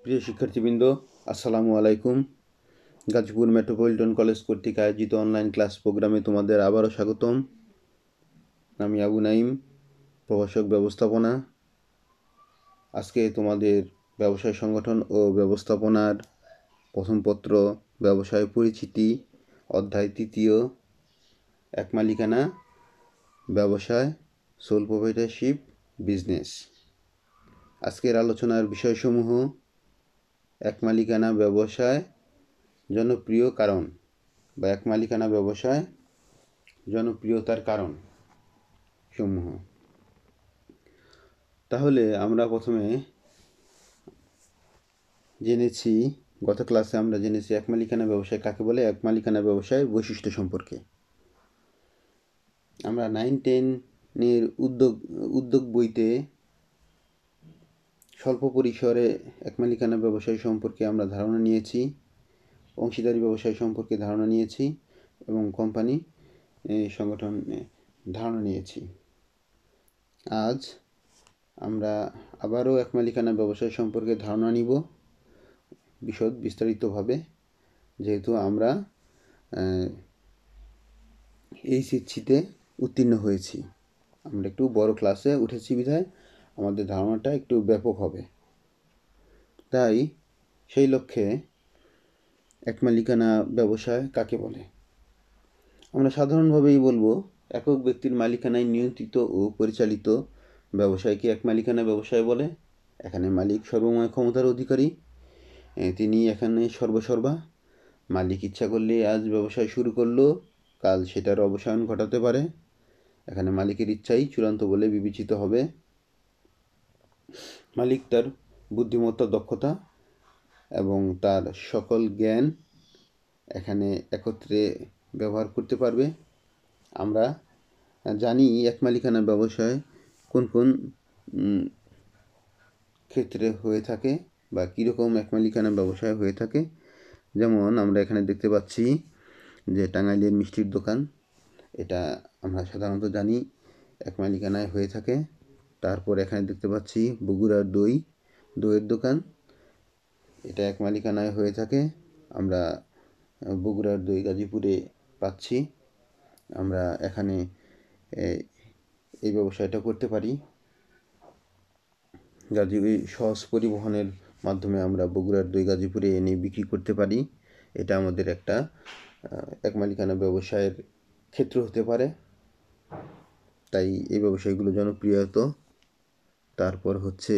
প্রিয় শিক্ষার্থীবৃন্দ, আসসালামু আলাইকুম। গাজীপুর মেট্রোপলিটন কলেজ কর্তৃক আয়োজিত অনলাইন ক্লাস প্রোগ্রামে তোমাদের আবারও স্বাগতম। আমি আবু নাইম, প্রভাষক ব্যবস্থাপনা। আজকে তোমাদের ব্যবসায় সংগঠন ও ব্যবস্থাপনার প্রথম পত্র ব্যবসায় পরিচিতি অধ্যায় 3 এক মালিকানা ব্যবসায় সোল প্রোপ্রাইটারশিপ বিজনেস। আজকের আলোচনার বিষয়সমূহ এক মালিকানা ব্যবসায় জনপ্রিয় কারণ বা এক মালিকানা ব্যবসায় জনপ্রিয়তার কারণ সমূহ। তাহলে আমরা প্রথমে জেনেছি, গত ক্লাসে আমরা জেনেছি এক মালিকানা ব্যবসায় কাকে বলে, এক মালিকানা ব্যবসায়ের বৈশিষ্ট্য সম্পর্কে। আমরা 9-10-এর উদ্যোগ বইতে স্বল্প পরিসরে এক মালিকানা ব্যবসায় সম্পর্কে আমরা ধারণা নিয়েছি, অংশীদারি ব্যবসায় সম্পর্কে ধারণা নিয়েছি এবং কোম্পানি সংগঠন ধারণা নিয়েছি। আজ আমরা আবারও এক মালিকানা ব্যবসায় সম্পর্কে ধারণা নিব বিস্তারিতভাবে, যেহেতু আমরা এইচএসসিতে উত্তীর্ণ হয়েছি। আমরা একটু বড় ক্লাসে উঠেছি বিধায় আমাদের ধারণাটা একটু ব্যাপক হবে। তাই সেই লক্ষ্যে এক মালিকানা ব্যবসায় কাকে বলে আমরা সাধারণভাবেই বলবো, একক ব্যক্তির মালিকানায় নিয়ন্ত্রিত ও পরিচালিত ব্যবসায়কে এক মালিকানা ব্যবসায় বলে। এখানে মালিক সর্বময় ক্ষমতার অধিকারী, তিনি এখানে সর্বসর্বা। মালিক ইচ্ছা করলে আজ ব্যবসায় শুরু করলো, কাল সেটার অবসান ঘটাতে পারে। এখানে মালিকের ইচ্ছাই চূড়ান্ত বলে বিবেচিত হবে। মালিক তার বুদ্ধিমত্তা, দক্ষতা এবং তার সকল জ্ঞান এখানে একত্রে ব্যবহার করতে পারবে। আমরা জানি এক মালিকানা ব্যবসায় কোন কোন ক্ষেত্রে হয়ে থাকে বা কীরকম এক মালিকানা ব্যবসায় হয়ে থাকে। যেমন আমরা এখানে দেখতে পাচ্ছি যে টাঙ্গাইলের মিষ্টির দোকান, এটা আমরা সাধারণত জানি এক মালিকানায় হয়ে থাকে। তারপর এখানে দেখতে পাচ্ছি বগুড়ার দইয়ের দোকান, এটা এক মালিকানায় হয়ে থাকে। আমরা বগুড়ার দই গাজীপুরে পাচ্ছি। আমরা এখানে এই ব্যবসায়টা করতে পারি। সহজ পরিবহনের মাধ্যমে আমরা বগুড়ার দই গাজীপুরে এনে বিক্রি করতে পারি। এটা আমাদের একটা এক মালিকানা ব্যবসায়ের ক্ষেত্র হতে পারে। তাই এই ব্যবসায়গুলো জনপ্রিয়ত। তারপর হচ্ছে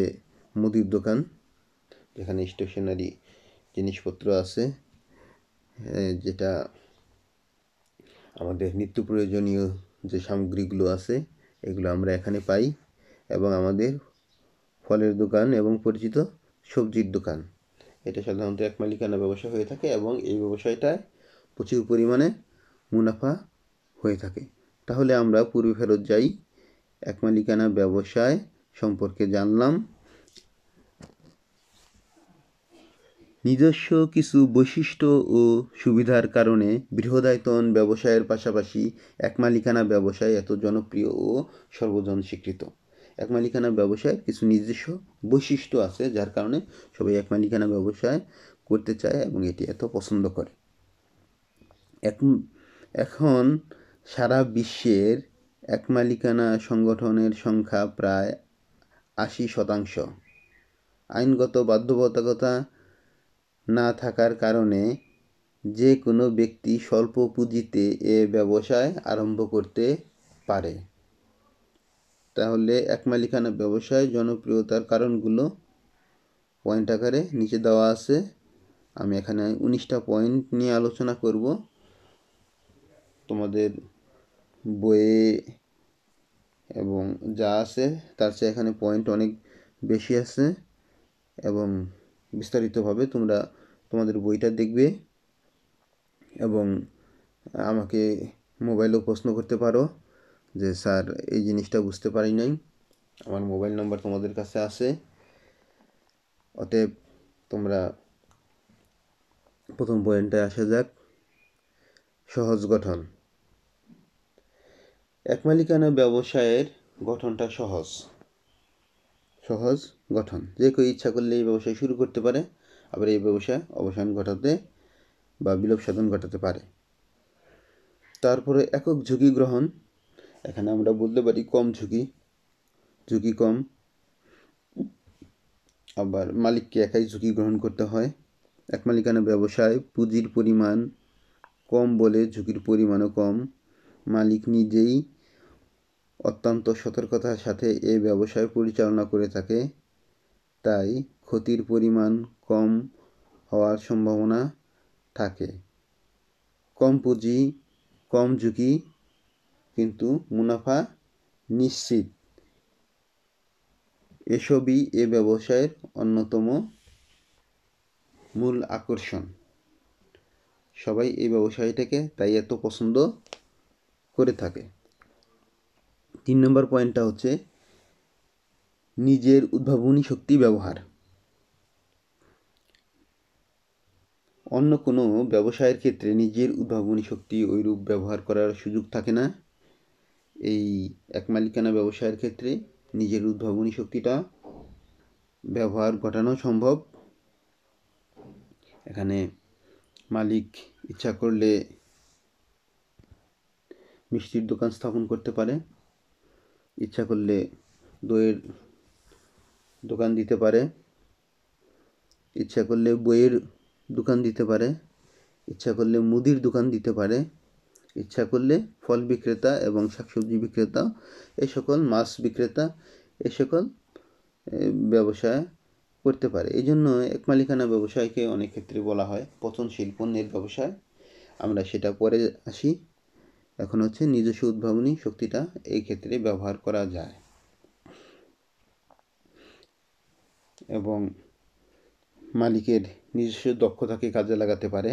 মুদির দোকান, যেখানে স্টেশনারি জিনিসপত্র আছে, যেটা আমাদের নিত্য প্রয়োজনীয় যে সামগ্রীগুলো আছে এগুলো আমরা এখানে পাই। এবং আমাদের ফলের দোকান এবং পরিচিত সবজির দোকান, এটা সাধারণত এক মালিকানা ব্যবসা হয়ে থাকে এবং এই ব্যবসায়টায় প্রচুর পরিমাণে মুনাফা হয়ে থাকে। তাহলে আমরা পূর্বে ফেরত যাই, এক মালিকানা ব্যবসায় সম্পর্কে জানলাম। নিজস্ব কিছু বৈশিষ্ট্য ও সুবিধার কারণে বৃহদায়তন ব্যবসায়ের পাশাপাশি এক মালিকানা ব্যবসায় এত জনপ্রিয় ও সর্বজন স্বীকৃত। এক মালিকানা ব্যবসায় কিছু নিজস্ব বৈশিষ্ট্য আছে, যার কারণে সবাই এক মালিকানা ব্যবসায় করতে চায় এবং এটি এত পছন্দ করে। এখন সারা বিশ্বের এক মালিকানা সংগঠনের সংখ্যা প্রায় 80%। আইনগত বাধ্যবাধকতা না থাকার কারণে যে কোনো ব্যক্তি স্বল্প পুঁজিতে এ ব্যবসায় আরম্ভ করতে পারে। তাহলে এক মালিকানা ব্যবসায় জনপ্রিয়তার কারণগুলো পয়েন্ট আকারে নিচে দেওয়া আছে। আমি এখানে 19টা পয়েন্ট নিয়ে আলোচনা করব। তোমাদের বইয়ে এবং যা আছে তার চেয়ে এখানে পয়েন্ট অনেক বেশি আছে এবং বিস্তারিতভাবে তোমরা তোমাদের বইটা দেখবে এবং আমাকে মোবাইলেও প্রশ্ন করতে পারো যে স্যার এই জিনিসটা বুঝতে পারি নাই। আমার মোবাইল নাম্বার তোমাদের কাছে আছে। অতএব তোমরা প্রথম পয়েন্টে আসা যাক, সহজ গঠন। এক মালিকানা ব্যবসায়ের গঠনটা সহজ। সহজ গঠন, যে কেউ ইচ্ছা করলে এই ব্যবসায় শুরু করতে পারে, আবার এই ব্যবসায় অবসান ঘটাতে বা বিলোপ সাধন ঘটাতে পারে। তারপরে একক ঝুঁকি গ্রহণ, এখানে আমরা বলতে পারি কম ঝুঁকি কম, আবার মালিককে একাই ঝুঁকি গ্রহণ করতে হয়। এক মালিকানা ব্যবসায় পুঁজির পরিমাণ কম বলে ঝুঁকির পরিমাণও কম। মালিক নিজেই অত্যন্ত সতর্কতার সাথে এই ব্যবসায় পরিচালনা করে থাকে, তাই ক্ষতির পরিমাণ কম হওয়ার সম্ভাবনা থাকে। কম পুঁজি, কম ঝুঁকি, কিন্তু মুনাফা নিশ্চিত, এসবই এ ব্যবসায়ের অন্যতম মূল আকর্ষণ। সবাই এই ব্যবসায়টাকে তাই এত পছন্দ করে থাকে। 3 নম্বর পয়েন্টটা হচ্ছে নিজের উদ্ভাবনী শক্তি ব্যবহার। অন্য কোনো ব্যবসায়ের ক্ষেত্রে নিজের উদ্ভাবনী শক্তি ওইরূপ ব্যবহার করার সুযোগ থাকে না। এই এক মালিকানা ব্যবসায়ের ক্ষেত্রে নিজের উদ্ভাবনী শক্তিটা ব্যবহার ঘটানো সম্ভব। এখানে মালিক ইচ্ছা করলে মিষ্টির দোকান স্থাপন করতে পারে, ইচ্ছা করলে দইয়ের দোকান দিতে পারে, ইচ্ছা করলে বইয়ের দোকান দিতে পারে, ইচ্ছা করলে মুদির দোকান দিতে পারে, ইচ্ছা করলে ফল বিক্রেতা এবং শাকসবজি বিক্রেতা, এই সকল মাছ বিক্রেতা, এই সকল ব্যবসা করতে পারে। এই জন্য এক মালিকানা ব্যবসায়কে অনেক ক্ষেত্রে বলা হয় পচনশীল পণ্যের ব্যবসায়। আমরা সেটা পরে আসি। এখন হচ্ছে নিজস্ব উদ্ভাবনী শক্তিটা এই ক্ষেত্রে ব্যবহার করা যায় এবং মালিকের নিজস্ব দক্ষতাকে কাজে লাগাতে পারে,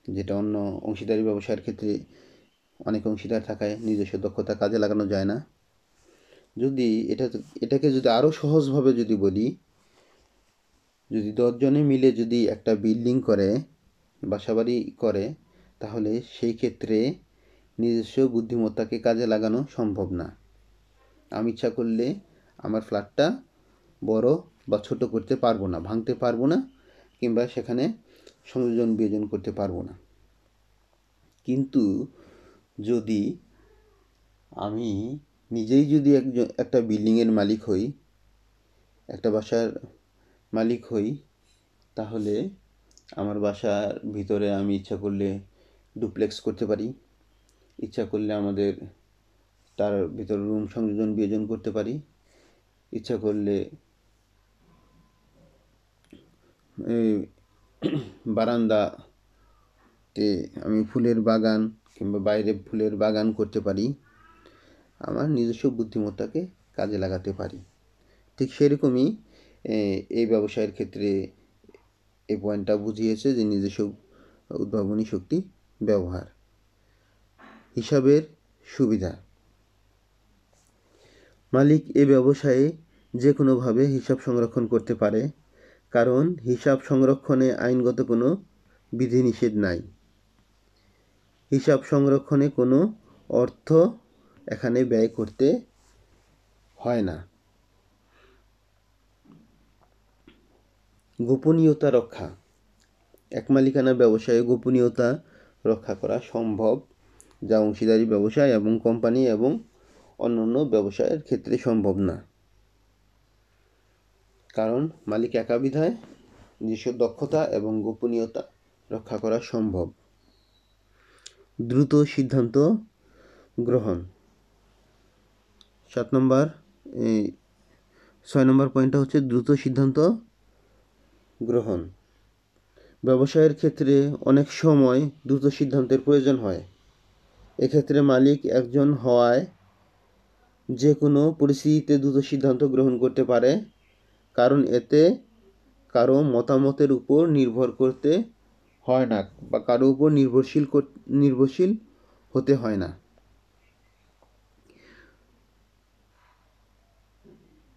যেটা অন্য অংশীদারি ব্যবসায়ের ক্ষেত্রে অনেক অংশীদার থাকায় নিজস্ব দক্ষতা কাজে লাগানো যায় না। যদি এটাকে যদি আরও সহজভাবে যদি বলি, যদি 10 জনে মিলে যদি একটা বিল্ডিং করে, বাসাবাড়ি করে, তাহলে সেই ক্ষেত্রে নিজস্ব বুদ্ধিমত্তাকে কাজে লাগানো সম্ভব না। আমি ইচ্ছা করলে আমার ফ্ল্যাটটা বড় বা ছোট করতে পারবো না, ভাঙতে পারবো না, কিংবা সেখানে সংযোজন বিয়োজন করতে পারবো না। কিন্তু যদি আমি নিজেই যদি একটা বিল্ডিংয়ের মালিক হই, একটা বাসার মালিক হই, তাহলে আমার বাসার ভিতরে আমি ইচ্ছা করলে ডুপ্লেক্স করতে পারি, ইচ্ছা করলে আমাদের তার ভিতরে রুম সংযোজন বিয়োজন করতে পারি, ইচ্ছা করলে বারান্দাতে আমি ফুলের বাগান কিংবা বাইরে ফুলের বাগান করতে পারি, আমার নিজস্ব বুদ্ধিমত্তাকে কাজে লাগাতে পারি। ঠিক সেরকমই এই ব্যবসায়ের ক্ষেত্রে এই পয়েন্টটা বুঝিয়েছে যে নিজস্ব উদ্ভাবনী শক্তি ব্যবহার। হিসাবের সুবিধা, মালিক এ ব্যবসায়ে যে কোনোভাবে হিসাব সংরক্ষণ করতে পারে, কারণ হিসাব সংরক্ষণে আইনগত কোনো বিধিনিষেধ নাই। হিসাব সংরক্ষণে কোনো অর্থ এখানে ব্যয় করতে হয় না। গোপনীয়তা রক্ষা, এক মালিকানা ব্যবসায়ে গোপনীয়তা রক্ষা করা সম্ভব, যা অংশীদারি ব্যবসায় এবং কোম্পানি এবং অন্যান্য ব্যবসায়ের ক্ষেত্রে সম্ভব না। কারণ মালিক একা বিধায় নিজস্ব দক্ষতা এবং গোপনীয়তা রক্ষা করা সম্ভব। দ্রুত সিদ্ধান্ত গ্রহণ, 6 নম্বর পয়েন্টটা হচ্ছে দ্রুত সিদ্ধান্ত গ্রহণ। ব্যবসায়ের ক্ষেত্রে অনেক সময় দ্রুত সিদ্ধান্তের প্রয়োজন হয়। এক্ষেত্রে মালিক একজন হওয়ায় যে কোনো পরিস্থিতিতে দ্রুত সিদ্ধান্ত গ্রহণ করতে পারে, কারণ এতে কারো মতামতের উপর নির্ভর করতে হয় না বা কারো উপর নির্ভরশীল হতে হয় না।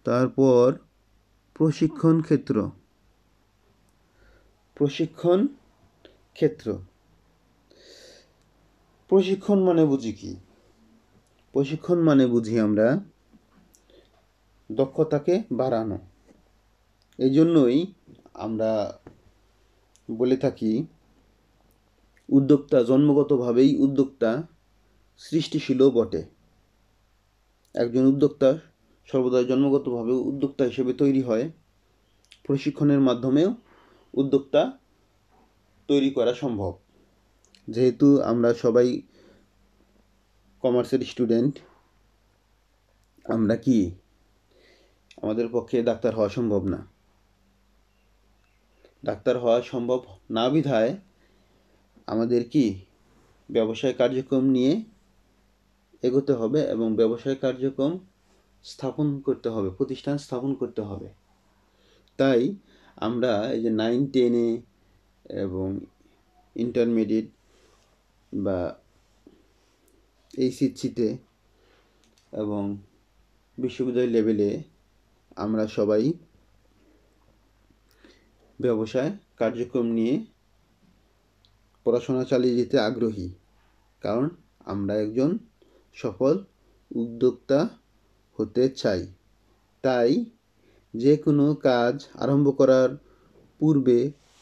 তারপর প্রশিক্ষণ ক্ষেত্র, প্রশিক্ষণ মানে বুঝি কি? প্রশিক্ষণ মানে বুঝি আমরা দক্ষতাকে বাড়ানো। এই জন্যই আমরা বলে থাকি উদ্যোক্তা জন্মগতভাবেই উদ্যোক্তা সৃষ্টিশীলও বটে। একজন উদ্যোক্তা সর্বদা জন্মগতভাবে উদ্যোক্তা হিসেবে তৈরি হয়, প্রশিক্ষণের মাধ্যমেও উদ্যোক্তা তৈরি করা সম্ভব। যেহেতু আমরা সবাই কমার্সের স্টুডেন্ট, আমরা কি আমাদের পক্ষে ডাক্তার হওয়া সম্ভব না। ডাক্তার হওয়া সম্ভব না বিধায় আমাদের কি ব্যবসায় কার্যক্রম নিয়ে এগোতে হবে এবং ব্যবসায় কার্যক্রম স্থাপন করতে হবে, প্রতিষ্ঠান স্থাপন করতে হবে। তাই আমরা এই যে 9-10-এ এবং ইন্টারমিডিয়েট বা এইচএসসিতে এবং বিশ্ববিদ্যালয় লেভেলে আমরা সবাই ব্যবসায় কার্যক্রম নিয়ে পড়াশোনা চালিয়ে যেতে আগ্রহী, কারণ আমরা একজন সফল উদ্যোক্তা হতে চাই। তাই যে কোনো কাজ আরম্ভ করার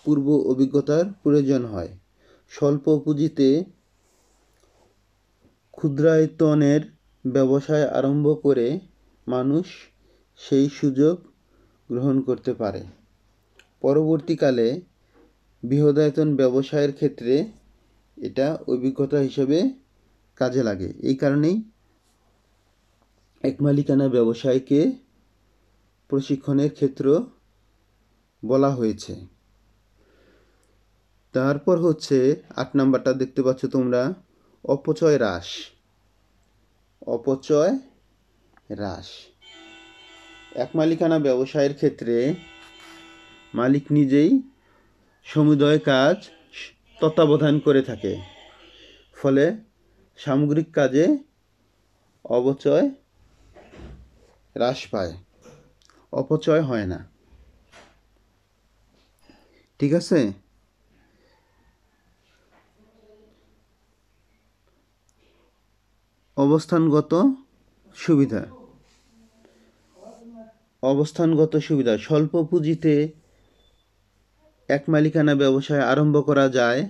পূর্ব অভিজ্ঞতার প্রয়োজন হয়। স্বল্প পুঁজিতে ক্ষুদ্রায়তনের ব্যবসায় আরম্ভ করে মানুষ সেই সুযোগ গ্রহণ করতে পারে। পরবর্তীকালে বৃহদায়তন ব্যবসায়ের ক্ষেত্রে এটা অভিজ্ঞতা হিসেবে কাজে লাগে। এই কারণেই একমালিকানা ব্যবসায়কে প্রশিক্ষণের ক্ষেত্র বলা হয়েছে। তারপর হচ্ছে 8 নাম্বারটা দেখতে পাচ্ছ তোমরা, অপচয় হ্রাস। অপচয় হ্রাস একমালিকানা ব্যবসায়ের ক্ষেত্রে মালিক নিজেই সমুদয় কাজ তত্ত্বাবধান করে থাকে, ফলে সামগ্রিক কাজে অপচয় হ্রাস পায়, অপচয় হয় না। ঠিক আছে? অবস্থানগত সুবিধা। স্বল্প পুঁজিতে একমালিকানা ব্যবসায় আরম্ভ করা যায়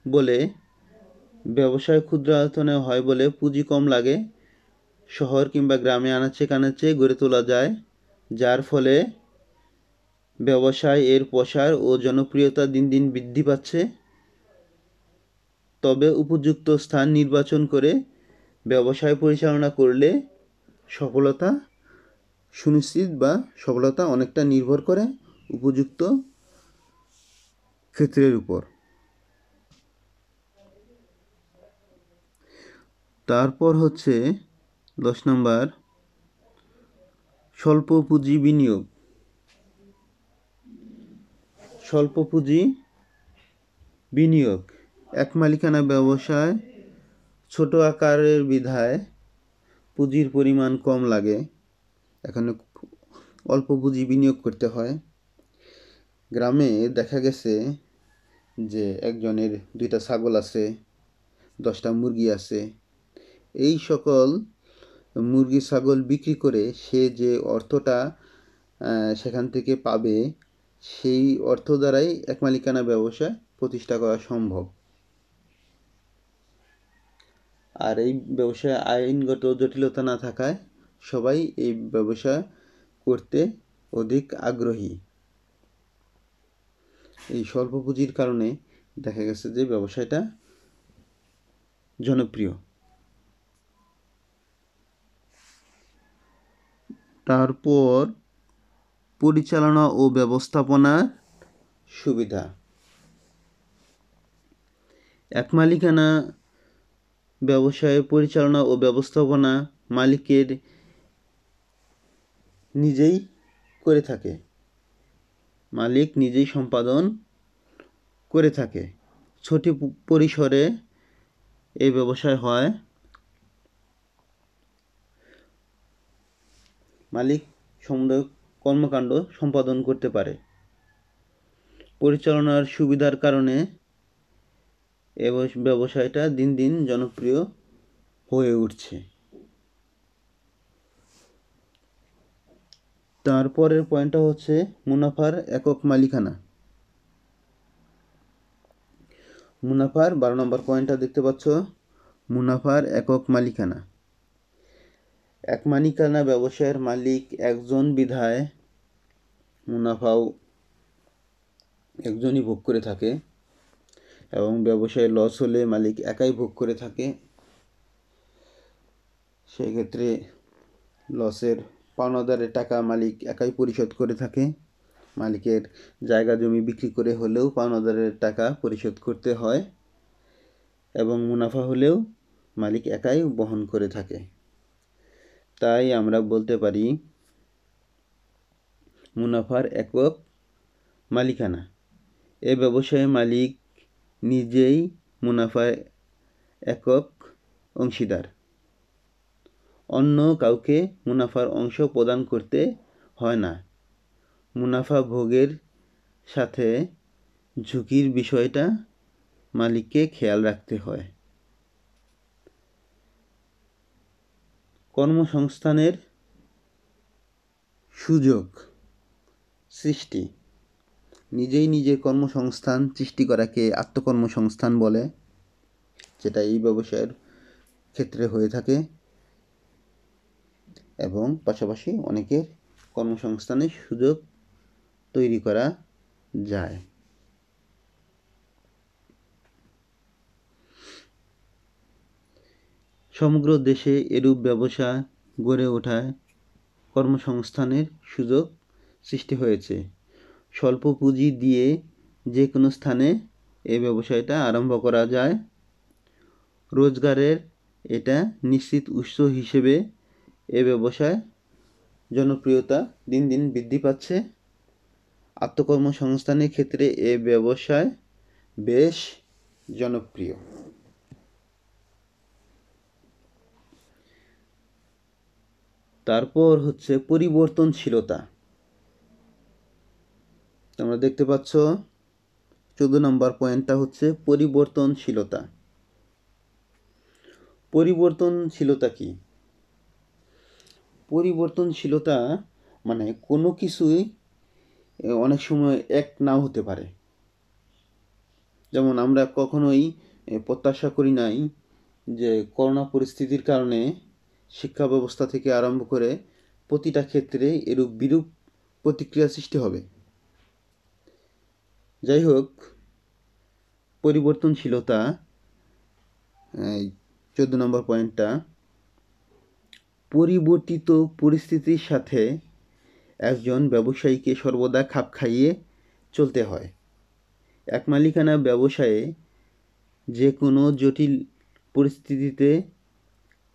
বলে, ব্যবসায় ক্ষুদ্রায়তনে হয় বলে পুঁজি কম লাগে, শহর কিংবা গ্রামে আনাচে কানাচে গড়ে তোলা যায়, যার ফলে ব্যবসায় এর প্রসার ও জনপ্রিয়তা দিন দিন বৃদ্ধি পাচ্ছে। তবে উপযুক্ত স্থান নির্বাচন করে ব্যবসায় পরিচালনা করলে সফলতা সুনিশ্চিত, বা সফলতা অনেকটা নির্ভর করে উপযুক্ত ক্ষেত্রের উপর। তারপর হচ্ছে 10 নম্বর, স্বল্প পুঁজি বিনিয়োগ। স্বল্প পুঁজি বিনিয়োগ একমালিকানা ব্যবসায় ছোট আকারের বিধায় পুঁজির পরিমাণ কম লাগে, এখানে অল্প পুঁজি বিনিয়োগ করতে হয়। গ্রামে দেখা গেছে যে একজনের 2টা ছাগল আছে, 10টা মুরগি আছে। এই সকল মুরগি ছাগল বিক্রি করে সে যে অর্থটা সেখান থেকে পাবে, সেই অর্থ দ্বারাই একমালিকানা ব্যবসা প্রতিষ্ঠা করা সম্ভব। আর এই ব্যবসায় আইনগত জটিলতা না থাকায় সবাই এই ব্যবসা করতে অধিক আগ্রহী। এই স্বল্প পুঁজির কারণে দেখা গেছে যে ব্যবসায়টা জনপ্রিয়। তারপর পরিচালনা ও ব্যবস্থাপনার সুবিধা। একমালিকানা ব্যবসায় পরিচালনা ও ব্যবস্থাপনা মালিকের নিজেই করে থাকে, মালিক নিজেই সম্পাদন করে থাকে। ছোট পরিসরে এই ব্যবসায় হয়, মালিক সমুদয় কর্মকাণ্ড সম্পাদন করতে পারে। পরিচালনার সুবিধার কারণে এই ব্যবসায়টা দিন দিন জনপ্রিয় হয়ে উঠছে। তারপরের পয়েন্টটা হচ্ছে মুনাফার একক মালিকানা। মুনাফার 12 নম্বর পয়েন্টটা দেখতে পাচ্ছ, মুনাফার একক মালিকানা। এক মালিকানা ব্যবসায়ের মালিক একজন বিধায় মুনাফাও একজনই ভোগ করে থাকে, এবং ব্যবসায় লস হলে মালিক একাই ভোগ করে থাকে। সেক্ষেত্রে লসের পাওনাদারের টাকা মালিক একাই পরিশোধ করে থাকে। মালিকের জায়গা জমি বিক্রি করে হলেও পাওনাদারের টাকা পরিশোধ করতে হয়, এবং মুনাফা হলেও মালিক একাই বহন করে থাকে। তাই আমরা বলতে পারি মুনাফার একক মালিকানা। এ ব্যবসায়ে মালিক নিজেই মুনাফার একক অংশীদার, অন্য কাউকে মুনাফার অংশ প্রদান করতে হয় না। মুনাফা ভোগের সাথে ঝুঁকির বিষয়টা মালিককে খেয়াল রাখতে হয়। কর্মসংস্থানের সুযোগ সৃষ্টি। নিজেই নিজের কর্মসংস্থান সৃষ্টি করাকে আত্মকর্মসংস্থান বলে, যেটা এই ব্যবসায়ের ক্ষেত্রে হয়ে থাকে, এবং পাশাপাশি অনেকের কর্মসংস্থানের সুযোগ তৈরি করা যায়। সমগ্র দেশে এরূপ ব্যবসা গড়ে ওঠায় কর্মসংস্থানের সুযোগ সৃষ্টি হয়েছে। স্বল্প পুঁজি দিয়ে যে কোনো স্থানে এই ব্যবসায়টা আরম্ভ করা যায়। রোজগারের এটা নিশ্চিত উৎস হিসেবে এ ব্যবসায় জনপ্রিয়তা দিন দিন বৃদ্ধি পাচ্ছে। আত্মকর্মসংস্থানের ক্ষেত্রে এ ব্যবসায় বেশ জনপ্রিয়। তারপর হচ্ছে পরিবর্তনশীলতা। তোমরা দেখতে পাচ্ছ 14 নম্বর পয়েন্টটা হচ্ছে পরিবর্তনশীলতা। পরিবর্তনশীলতা কি? পরিবর্তনশীলতা মানে কোনো কিছুই অনেক সময় এক নাও হতে পারে। যেমন আমরা কখনোই প্রত্যাশা করি নাই যে করোনা পরিস্থিতির কারণে শিক্ষা ব্যবস্থা থেকে আরম্ভ করে প্রতিটা ক্ষেত্রে এরূপ বিরূপ প্রতিক্রিয়া সৃষ্টি হবে। যাই হোক, পরিবর্তনশীলতা 14 নম্বর পয়েন্টটা, পরিবর্তিত পরিস্থিতির সাথে একজন ব্যবসায়ীকে সর্বদা খাপ খাইয়ে চলতে হয়। এক মালিকানা ব্যবসায়ে যে কোনো জটিল পরিস্থিতিতে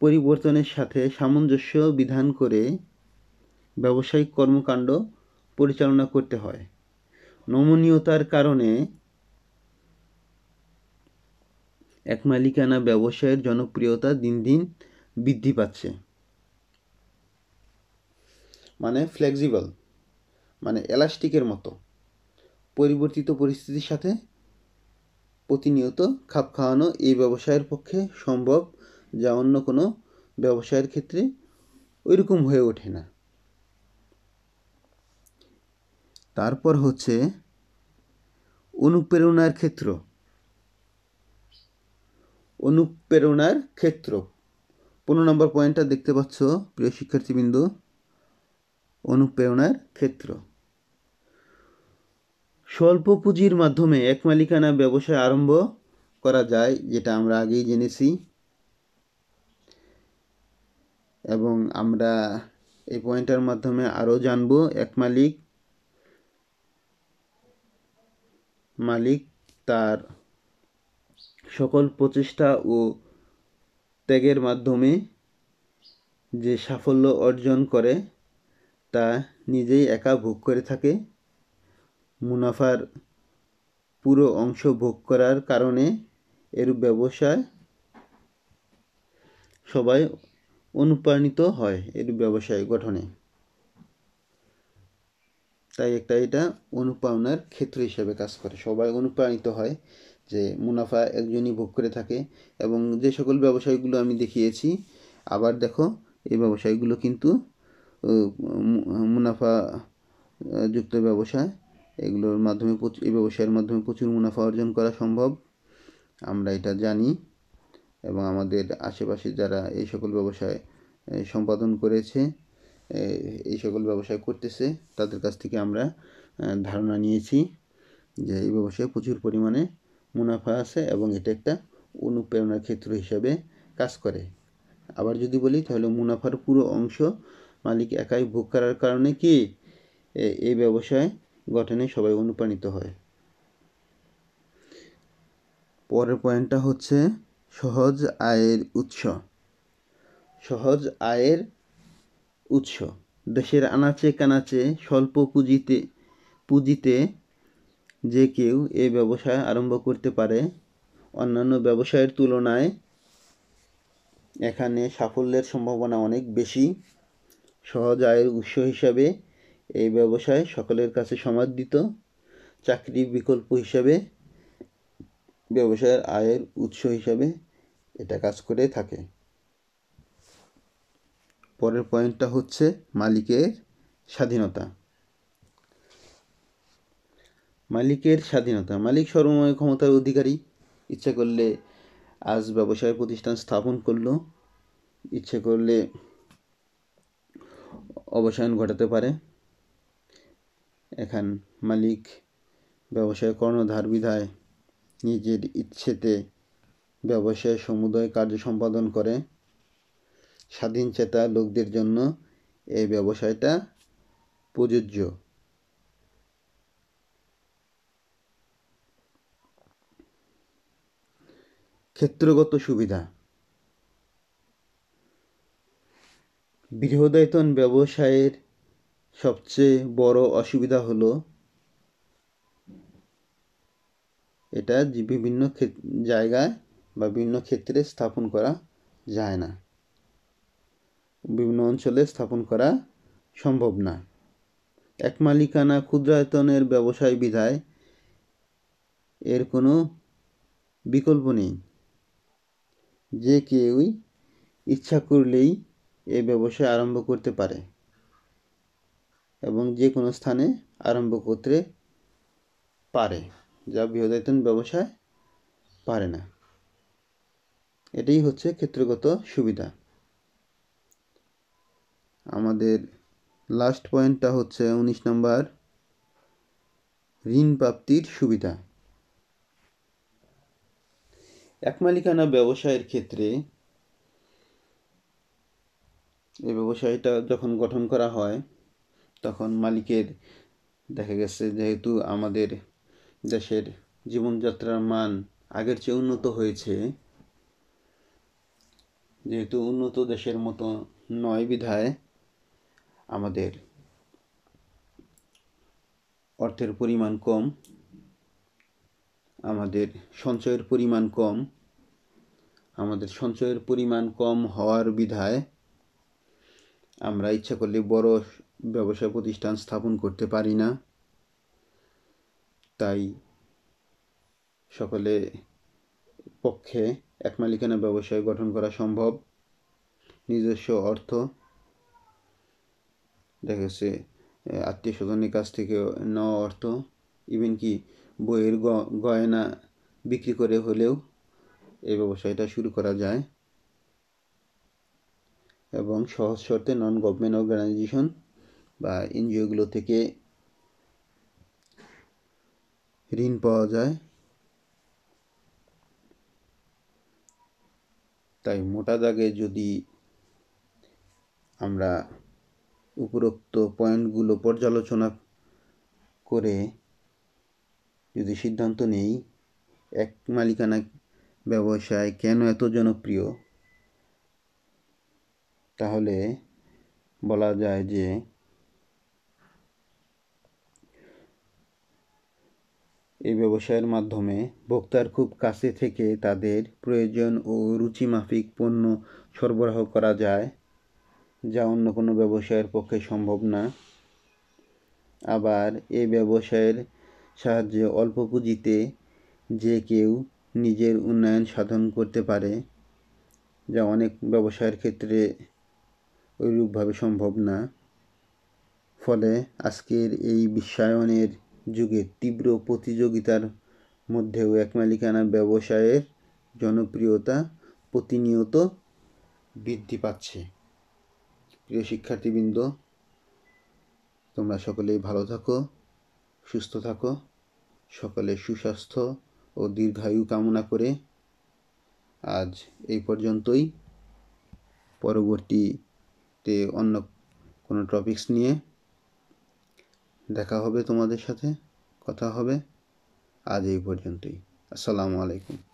পরিবর্তনের সাথে সামঞ্জস্য বিধান করে ব্যবসায়িক কর্মকাণ্ড পরিচালনা করতে হয়। নমনীয়তার কারণে এক মালিকানা ব্যবসায়ের জনপ্রিয়তা দিন দিন বৃদ্ধি পাচ্ছে। মানে ফ্লেক্সিবল, মানে এলাস্টিকের মতো পরিবর্তিত পরিস্থিতির সাথে প্রতিনিয়ত খাপ খাওয়ানো এই ব্যবসায়ের পক্ষে সম্ভব, যা অন্য কোনো ব্যবসায়ের ক্ষেত্রে ওইরকম হয়ে ওঠে না। তারপর হচ্ছে অনুপ্রেরণার ক্ষেত্র। অনুপ্রেরণার ক্ষেত্র 15 নম্বর পয়েন্টটা দেখতে পাচ্ছ প্রিয় শিক্ষার্থীবৃন্দ। অনুপ্রেরণার ক্ষেত্র। স্বল্প পুঁজির মাধ্যমে এক মালিকানা ব্যবসা আরম্ভ করা যায়, যেটা আমরা আগেই জেনেছি, এবং আমরা এই পয়েন্টের মাধ্যমে আরও জানব। এক মালিক তার সকল প্রচেষ্টা ও ত্যাগের মাধ্যমে যে সাফল্য অর্জন করে তা নিজেই একা ভোগ করে থাকে। মুনাফার পুরো অংশ ভোগ করার কারণে এরূপ ব্যবসায় সবাই অনুপ্রাণিত হয় এরূপ ব্যবসায় গঠনে। তাই এটা অনুপ্রেরণার ক্ষেত্র হিসেবে কাজ করে। সবাই অনুপ্রাণিত হয় যে মুনাফা একজনই ভোগ করে থাকে। এবং যে সকল ব্যবসায়গুলো আমি দেখিয়েছি, আবার দেখো এই ব্যবসায়গুলো কিন্তু মুনাফা যুক্ত ব্যবসা, এগুলোর মাধ্যমে এই ব্যবসায়ের মাধ্যমে প্রচুর মুনাফা অর্জন করা সম্ভব, আমরা এটা জানি। এবং আমাদের আশেপাশে যারা এই সকল ব্যবসায় সম্পাদন করেছে, এই সকল ব্যবসায় করতেছে, তাদের কাছ থেকে আমরা ধারণা নিয়েছি যে এই ব্যবসায় প্রচুর পরিমাণে মুনাফা আছে এবং এটা একটা অনুপ্রেরণার ক্ষেত্র হিসাবে কাজ করে। আবার যদি বলি তাহলে মুনাফার পুরো অংশ মালিক একাই ভোগ করার কারণে কি এই ব্যবসায় গঠনে সবাই অনুপ্রাণিত হয়। পরের পয়েন্টটা হচ্ছে সহজ আয়ের উৎস। সহজ আয়ের উৎস দেশের আনাচে কানাচে স্বল্প পুঁজিতে যে কেউ এই ব্যবসা আরম্ভ করতে পারে। অন্যান্য ব্যবসায়ের তুলনায় এখানে সাফল্যের সম্ভাবনা অনেক বেশি। সহজ আয়ের উৎস হিসাবে এই ব্যবসায় সকলের কাছে সমাদৃত। চাকরির বিকল্প হিসাবে ব্যবসায়ের আয়ের উৎস হিসাবে এটা কাজ করে থাকে। পরের পয়েন্টটা হচ্ছে মালিকের স্বাধীনতা। মালিকের স্বাধীনতা, মালিক সর্বময় ক্ষমতার অধিকারী। ইচ্ছা করলে আজ ব্যবসায় প্রতিষ্ঠান স্থাপন করলো, ইচ্ছে করলে অবসায়ন ঘটাতে পারে। এখন মালিক ব্যবসায় কর্ণধার বিধায় নিজের ইচ্ছেতে ব্যবসায় সমুদয় কার্য সম্পাদন করে। স্বাধীন চেতা লোকদের জন্য এই ব্যবসায়টা প্রযোজ্য। ক্ষেত্রগত সুবিধা, বৃহদায়তন ব্যবসায়ের সবচেয়ে বড় অসুবিধা হলো এটা বিভিন্ন জায়গায় বা বিভিন্ন ক্ষেত্রে স্থাপন করা যায় না, বিভিন্ন অঞ্চলে স্থাপন করা সম্ভব না। এক মালিকানা ক্ষুদ্রায়তনের ব্যবসায় বিধায় এর কোনো বিকল্প নেই। যে কেউই ইচ্ছা করলেই এই ব্যবসা আরম্ভ করতে পারে এবং যে কোনো স্থানে আরম্ভ করতে পারে, যা বৃহদায়তন ব্যবসায় পারে না। এটাই হচ্ছে ক্ষেত্রগত সুবিধা। আমাদের লাস্ট পয়েন্টটা হচ্ছে 19 নম্বর, ঋণ প্রাপ্তির সুবিধা। এক মালিকানা ব্যবসায়ের ক্ষেত্রে এই ব্যবসায়টা যখন গঠন করা হয় তখন মালিকের দেখা গেছে যেহেতু আমাদের দেশের জীবনযাত্রার মান আগের চেয়ে উন্নত হয়েছে, যেহেতু উন্নত দেশের মতো নয় বিধায় আমাদের অর্থের পরিমাণ কম, আমাদের সঞ্চয়ের পরিমাণ কম হওয়ার বিধায় আমরা ইচ্ছা করলে বড় ব্যবসা প্রতিষ্ঠান স্থাপন করতে পারি না। তাই সকলে পক্ষে এক মালিকানা ব্যবসায় গঠন করা সম্ভব। নিজস্ব অর্থ, দেখা যাচ্ছে আত্মীয় স্বজনের কাছ থেকে নেওয়া অর্থ, ইভেন কি বইয়ের গয়না বিক্রি করে হলেও এই ব্যবসায়টা শুরু করা যায়। এবং সহজ শর্তে নন গভর্নমেন্ট অর্গানাইজেশন বা এনজিওগুলো থেকে ঋণ পাওয়া যায়। তাই মোটা দাগে যদি আমরা উপরোক্ত পয়েন্টগুলো পর্যালোচনা করে যদি সিদ্ধান্ত নেই এক মালিকানা ব্যবসায় কেন এত জনপ্রিয়, তাহলে বলা যায় যে এই ব্যবসায়ের মাধ্যমে ভোক্তার খুব কাছে থেকে তাদের প্রয়োজন ও রুচিমাফিক পণ্য সরবরাহ করা যায়, যা অন্য কোনো ব্যবসায়ের পক্ষে সম্ভব না। আবার এই ব্যবসায়ের সাহায্যে অল্প পুঁজিতে যে কেউ নিজের উন্নয়ন সাধন করতে পারে, যা অনেক ব্যবসায়ের ক্ষেত্রে ওইরূপভাবে সম্ভব না। ফলে আজকের এই বিশ্বায়নের যুগে তীব্র প্রতিযোগিতার মধ্যেও একমালিকানা ব্যবসায়ের জনপ্রিয়তা প্রতিনিয়ত বৃদ্ধি পাচ্ছে। প্রিয় শিক্ষার্থীবৃন্দ, তোমরা সকলেই ভালো থাকো, সুস্থ থাকো। সকলের সুস্বাস্থ্য ও দীর্ঘায়ু কামনা করে আজ এই পর্যন্তই। পরবর্তীতে অন্য কোনো টপিকস নিয়ে দেখা হবে, তোমাদের সাথে কথা হবে। আজ এই পর্যন্তই। আসসালামু আলাইকুম।